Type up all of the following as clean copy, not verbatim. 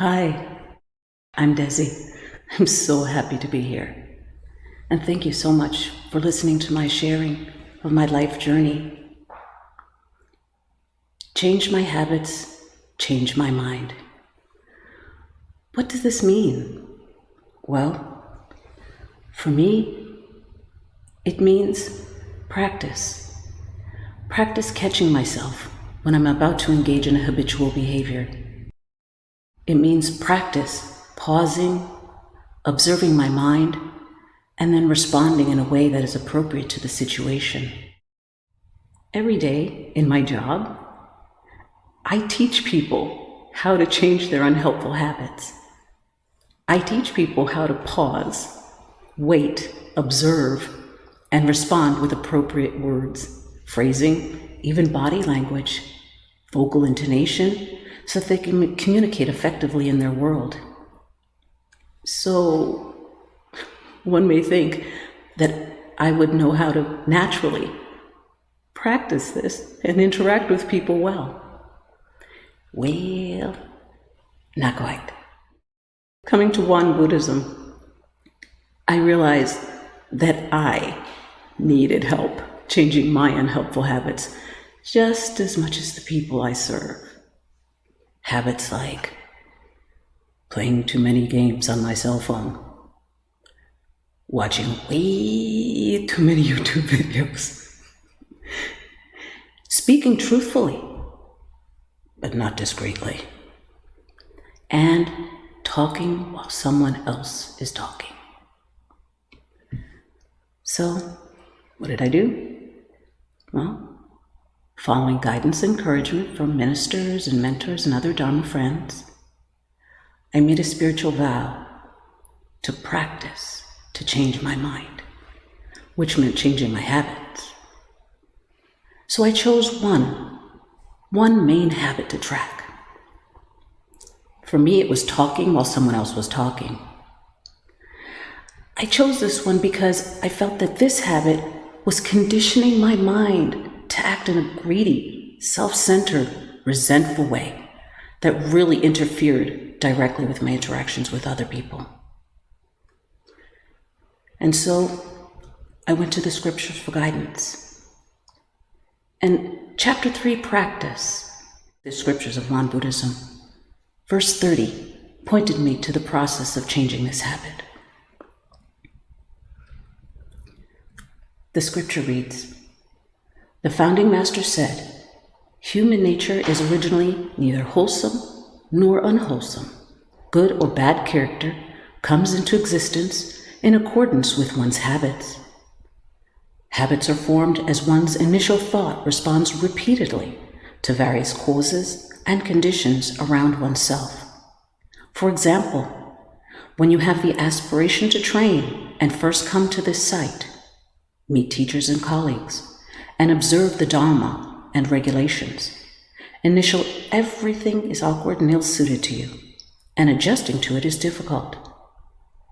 Hi, I'm Desi. I'm so happy to be here. And thank you so much for listening to my sharing of my life journey. Change my habits, change my mind. What does this mean? Well, for me, it means practice. Practice catching myself when I'm about to engage in a habitual behavior. It means practice pausing, observing my mind, and then responding in a way that is appropriate to the situation. Every day in my job, I teach people how to change their unhelpful habits. I teach people how to pause, wait, observe, and respond with appropriate words, phrasing, even body language, vocal intonation, so that they can communicate effectively in their world. So one may think that I would know how to naturally practice this and interact with people well. Well, not quite. Coming to JaIn Buddhism, I realized that I needed help changing my unhelpful habits just as much as the people I serve. Habits like playing too many games on my cell phone, watching way too many YouTube videos, speaking truthfully, but not discreetly, and talking while someone else is talking. So, what did I do? Well, following guidance and encouragement from ministers and mentors and other Dharma friends, I made a spiritual vow to practice to change my mind, which meant changing my habits. So I chose one main habit to track. For me, it was talking while someone else was talking. I chose this one because I felt that this habit was conditioning my mind to act in a greedy, self-centered, resentful way that really interfered directly with my interactions with other people. And so I went to the scriptures for guidance. And chapter 3, practice, the scriptures of JaIn Buddhism, verse 30 pointed me to the process of changing this habit. The scripture reads, "The founding master said, human nature is originally neither wholesome nor unwholesome. Good or bad character comes into existence in accordance with one's habits. Habits are formed as one's initial thought responds repeatedly to various causes and conditions around oneself. For example, when you have the aspiration to train and first come to this site, meet teachers and colleagues, and observe the Dharma and regulations, initially everything is awkward and ill-suited to you, and adjusting to it is difficult.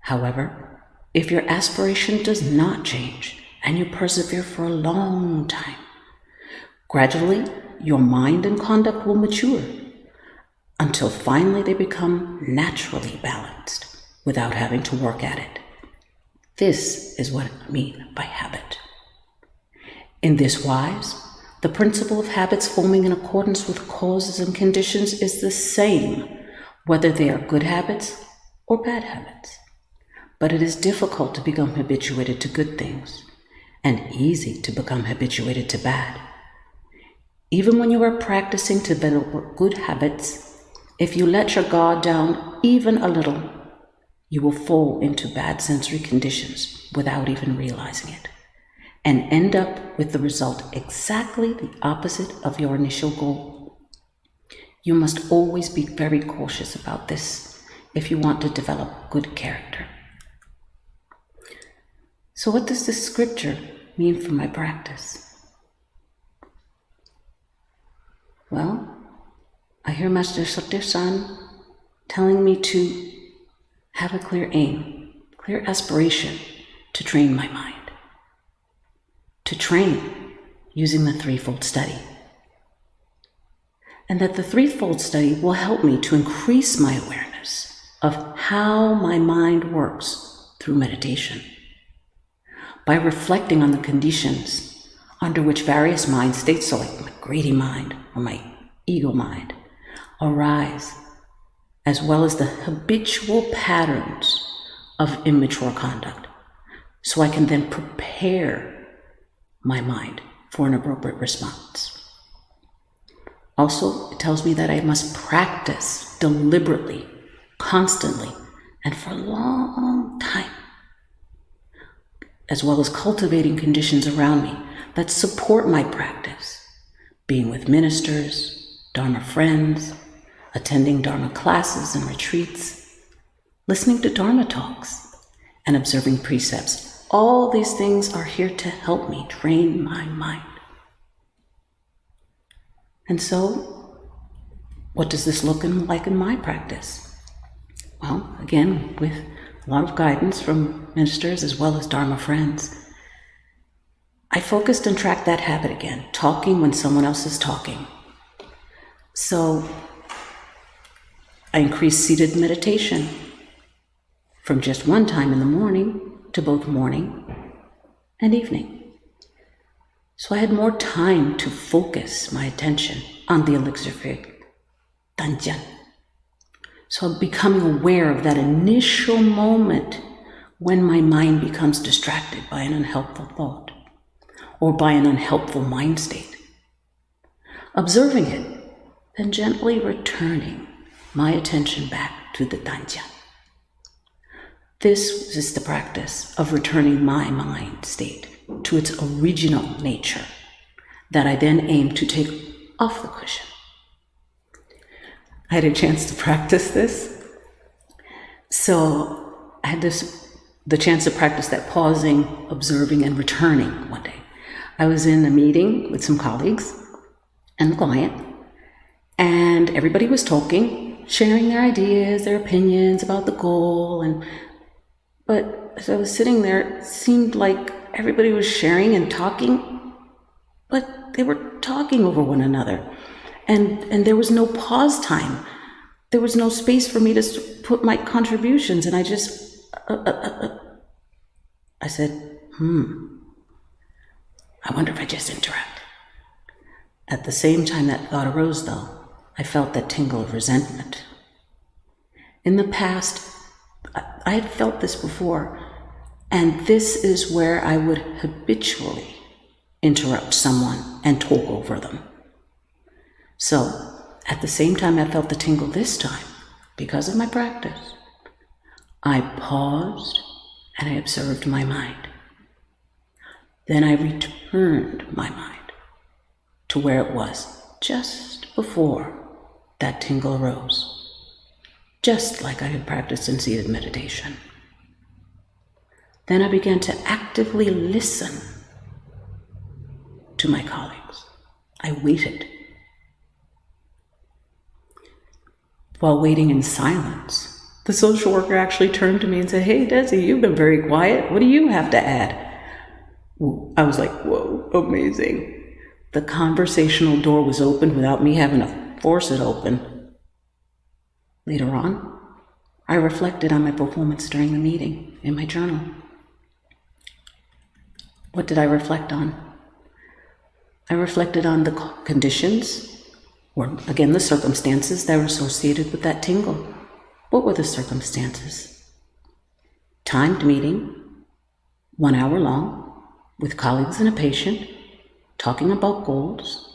However, if your aspiration does not change and you persevere for a long time, gradually your mind and conduct will mature until finally they become naturally balanced without having to work at it. This is what I mean by habit. In this wise, the principle of habits forming in accordance with causes and conditions is the same, whether they are good habits or bad habits. But it is difficult to become habituated to good things, and easy to become habituated to bad. Even when you are practicing to develop good habits, if you let your guard down even a little, you will fall into bad sensory conditions without even realizing it, and end up with the result exactly the opposite of your initial goal. You must always be very cautious about this if you want to develop good character. So what does this scripture mean for my practice? Well, I hear Master Satir-san telling me to have a clear aim, clear aspiration to train my mind. To train using the threefold study. And that the threefold study will help me to increase my awareness of how my mind works through meditation. By reflecting on the conditions under which various mind states, so like my greedy mind or my ego mind, arise, as well as the habitual patterns of immature conduct, so I can then prepare my mind for an appropriate response. Also, it tells me that I must practice deliberately, constantly, and for a long time, as well as cultivating conditions around me that support my practice, being with ministers, Dharma friends, attending Dharma classes and retreats, listening to Dharma talks, and observing precepts. All these things are here to help me train my mind. And so, what does this look like in my practice? Well, again, with a lot of guidance from ministers as well as Dharma friends, I focused and tracked that habit again, talking when someone else is talking. So I increased seated meditation from just one time in the morning to both morning and evening. So I had more time to focus my attention on the elixir field, Danjian. So I'm becoming aware of that initial moment when my mind becomes distracted by an unhelpful thought or by an unhelpful mind state. Observing it, then gently returning my attention back to the Danjian. This is the practice of returning my mind state to its original nature that I then aim to take off the cushion. I had a chance to practice this. So I had the chance to practice that pausing, observing, and returning one day. I was in a meeting with some colleagues and the client, and everybody was talking, sharing their ideas, their opinions about the goal, but as I was sitting there, it seemed like everybody was sharing and talking, but they were talking over one another. And there was no pause time. There was no space for me to put my contributions. And I just, I said, I wonder if I just interrupt. At the same time that thought arose, though, I felt that tingle of resentment. In the past, I had felt this before, and this is where I would habitually interrupt someone and talk over them. So, at the same time I felt the tingle this time, because of my practice, I paused and I observed my mind. Then I returned my mind to where it was just before that tingle arose, just like I had practiced in seated meditation. Then I began to actively listen to my colleagues. I waited. While waiting in silence, the social worker actually turned to me and said, "Hey, Desi, you've been very quiet. What do you have to add?" I was like, whoa, amazing. The conversational door was opened without me having to force it open. Later on, I reflected on my performance during the meeting in my journal. What did I reflect on? I reflected on the conditions, or again, the circumstances that were associated with that tingle. What were the circumstances? Timed meeting, 1 hour long, with colleagues and a patient, talking about goals.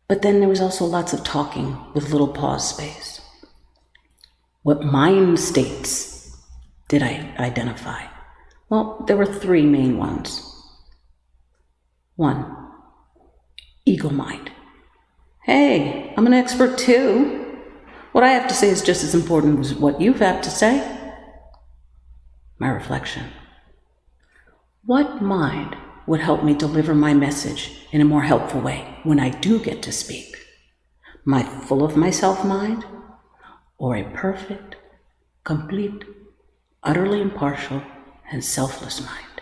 But then there was also lots of talking with little pause space. What mind states did I identify? Well, there were 3 main ones. 1, ego mind. Hey, I'm an expert too. What I have to say is just as important as what you have to say. My reflection. What mind would help me deliver my message in a more helpful way when I do get to speak? My full of myself mind, or a perfect, complete, utterly impartial, and selfless mind?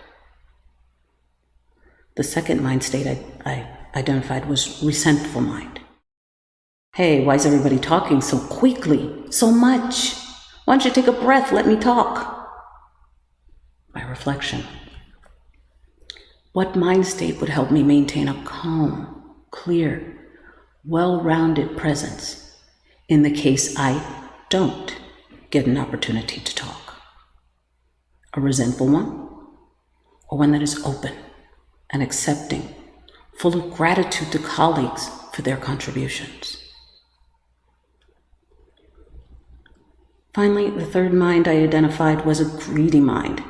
The second mind state I identified was resentful mind. Hey, why is everybody talking so quickly, so much? Why don't you take a breath? Let me talk. My reflection. What mind state would help me maintain a calm, clear, well-rounded presence in the case I don't get an opportunity to talk? A resentful one, or one that is open and accepting, full of gratitude to colleagues for their contributions? Finally, the third mind I identified was a greedy mind.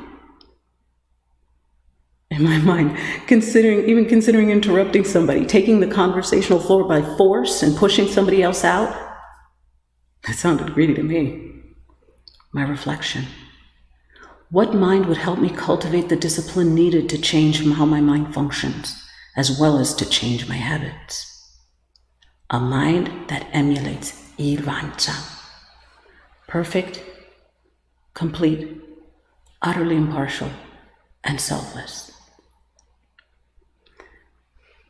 In my mind, considering interrupting somebody, taking the conversational floor by force and pushing somebody else out, that sounded greedy to me. My reflection. What mind would help me cultivate the discipline needed to change how my mind functions, as well as to change my habits? A mind that emulates 일반장. Perfect, complete, utterly impartial, and selfless.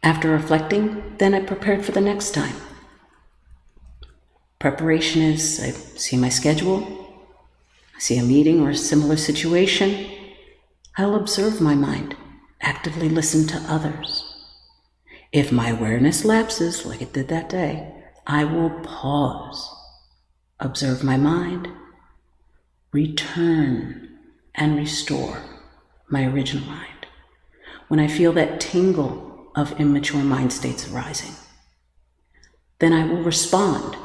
After reflecting, then I prepared for the next time. Preparation is, I see my schedule, I see a meeting or a similar situation. I'll observe my mind, actively listen to others. If my awareness lapses, like it did that day, I will pause, observe my mind, return, and restore my original mind. When I feel that tingle of immature mind states arising, then I will respond,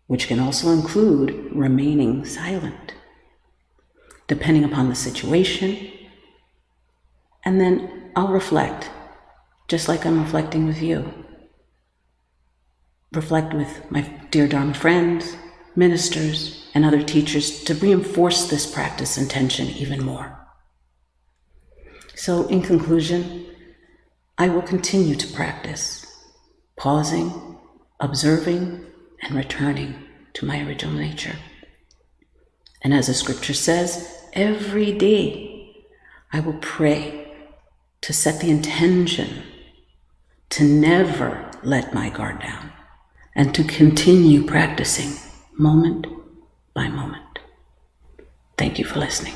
which can also include remaining silent, depending upon the situation. And then I'll reflect, just like I'm reflecting with you. Reflect with my dear Dharma friends, ministers, and other teachers to reinforce this practice intention even more. So in conclusion, I will continue to practice, pausing, observing, and returning to my original nature. And as the scripture says, every day I will pray to set the intention to never let my guard down and to continue practicing moment by moment. Thank you for listening.